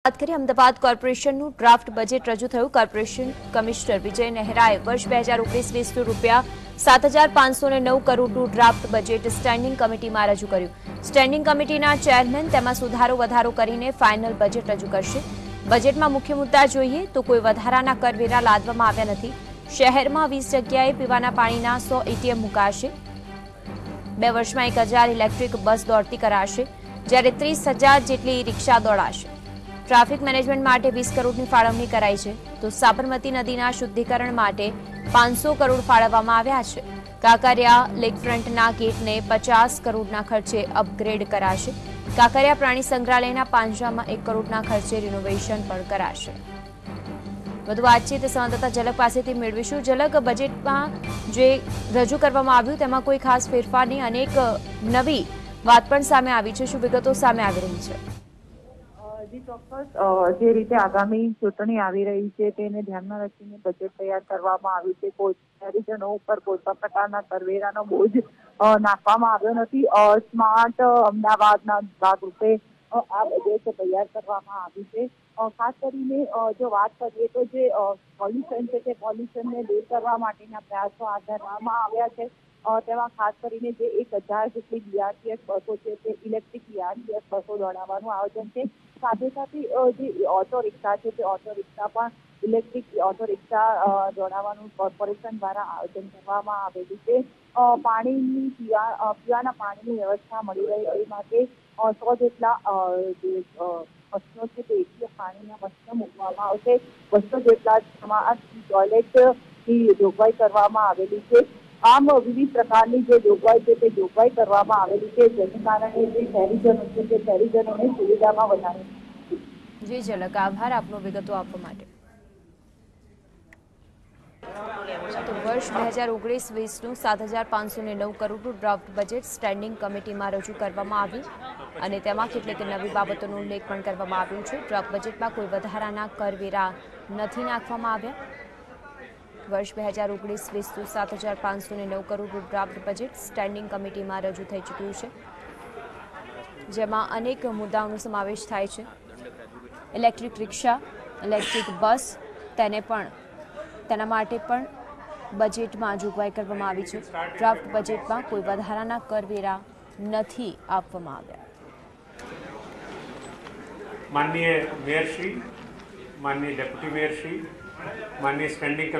बात करें Ahmedabad કોર્પોરેશનનું draft budget રજૂ થયું। કોર્પોરેશન કમિશનર વિજય નહેરાએ વર્ષ 2019-20 રૂપિયા 7,509 કરોડનું ડ્રાફ્ટ બજેટ સ્ટેન્ડિંગ કમિટીમાં રજૂ કર્યું। સ્ટેન્ડિંગ કમિટીના ચેરમેન તેમાં સુધારો વધારો કરીને ફાઇનલ બજેટ રજૂ કરશે। બજેટમાં મુખ્ય મુદ્દા જોઈએ તો કોઈ વધારાના કરવેરા લાદવામાં આવ્યા નથી। શહેરમાં 20 જગ્યાએ પીવાના પાણીના 100 એટીએમ મુકાશે। 2 વર્ષમાં 1,000 ઇલેક્ટ્રિક બસ દોડતી કરાશે, જ્યારે 30,000 જેટલી રિક્ષા દોડાશે। ટ્રાફિક મેનેજમેન્ટ માટે 20 કરોડની ફાળવણી કરાઈ છે, તો સાબરમતી નદીના શુદ્ધિકરણ માટે 500 કરોડ ફાળવવામાં આવ્યા છે। કાંકરિયા લેકફ્રન્ટના ગેટને 50 કરોડના ખર્ચે અપગ્રેડ કરાશે। કાંકરિયા પ્રાણી સંગ્રહાલયના પાંજરામાં 1 કરોડના ખર્ચે રિનોવેશન પણ કરાશે। વધુ વાતચીત સંવાદદાતા ઝલક પાસેથી મેળવીશું। ઝલક, બજેટમાં જે રજૂ કરવામાં આવ્યું તેમાં કોઈ ખાસ ફેરફારની અનેક નવી વાત પણ સામે આવી છે, શું વિગતો સામે આવી રહી છે? જી ચોક્કસ, જે રીતે આગામી ચૂંટણી આવી રહી છે તેને ધ્યાનમાં રાખીને બજેટ તૈયાર કરવામાં આવ્યું છે। કોઈ શહેરીજનો ઉપર કોઈ પણ પ્રકારના કરવેરાનો બોજ નાખવામાં આવ્યો નથી। સ્માર્ટ અમદાવાદના ભાગરૂપે આ બજેટ તૈયાર કરવામાં આવ્યું છે। ખાસ કરીને જો વાત કરીએ તો જે પોલ્યુશન છે તે પોલ્યુશનને દૂર કરવા માટેના પ્રયાસો હાથ ધરવામાં આવ્યા છે। તેમાં ખાસ કરીને જે 1,000 જેટલી બીઆરટીએસ બસો છે તે ઇલેક્ટ્રિક બીઆરટીએસ બસો દોડાવવાનું આયોજન છે। સાથે સાથે જે ઓટો રિક્ષા છે તે ઓટો રિક્ષા પણ ઇલેક્ટ્રિક ઓટો રિક્ષા દોડાવવાનું કોર્પોરેશન દ્વારા આયોજન કરવામાં આવેલું છે। પાણીની પીવાના પાણીની વ્યવસ્થા મળી રહે એ માટે 100 જેટલા મશીનો છે તે એટીએમ પાણીના મશીનો મૂકવામાં આવશે। 200 જેટલા ટોયલેટની જોગવાઈ કરવામાં આવેલી છે। આમ વિવિધ પ્રકારની જે જોગવાઈ છે તે જોગવાઈ કરવામાં આવેલી છે, જેને કારણે જે શહેરીજનો છે તે શહેરીજનોને સુવિધામાં વધારો। જી ઝલક, આભાર આપનો વિગતો આપવા માટે। તો વર્ષ 2019-20નું 7,509 કરોડનું ડ્રાફ્ટ બજેટ સ્ટેન્ડિંગ કમિટીમાં રજૂ કરવામાં આવ્યું અને તેમાં કેટલીક નવી બાબતોનો ઉલ્લેખ પણ કરવામાં આવ્યો છે। ડ્રાફ્ટ બજેટમાં કોઈ વધારાના કરવેરા નથી નાખવામાં આવ્યા। વર્ષ 2019-20નું 7,509 કરોડનું ડ્રાફ્ટ બજેટ સ્ટેન્ડિંગ કમિટીમાં રજૂ થઈ ચૂક્યું છે, જેમાં અનેક મુદ્દાઓનો સમાવેશ થાય છે। ઇલેક્ટ્રિક રિક્ષા, ઇલેક્ટ્રિક બસ, તેના માટે પણ બજેટમાં જોગવાઈ કરવામાં આવી છે। ડ્રાફ્ટ બજેટમાં કોઈ વધારાના કરવેરા નથી આપવામાં આવ્યા। माननीय मेयर श्री, माननीय डेप्यूटी मेयर श्री, माननीय स्टैंडिंग कमेटी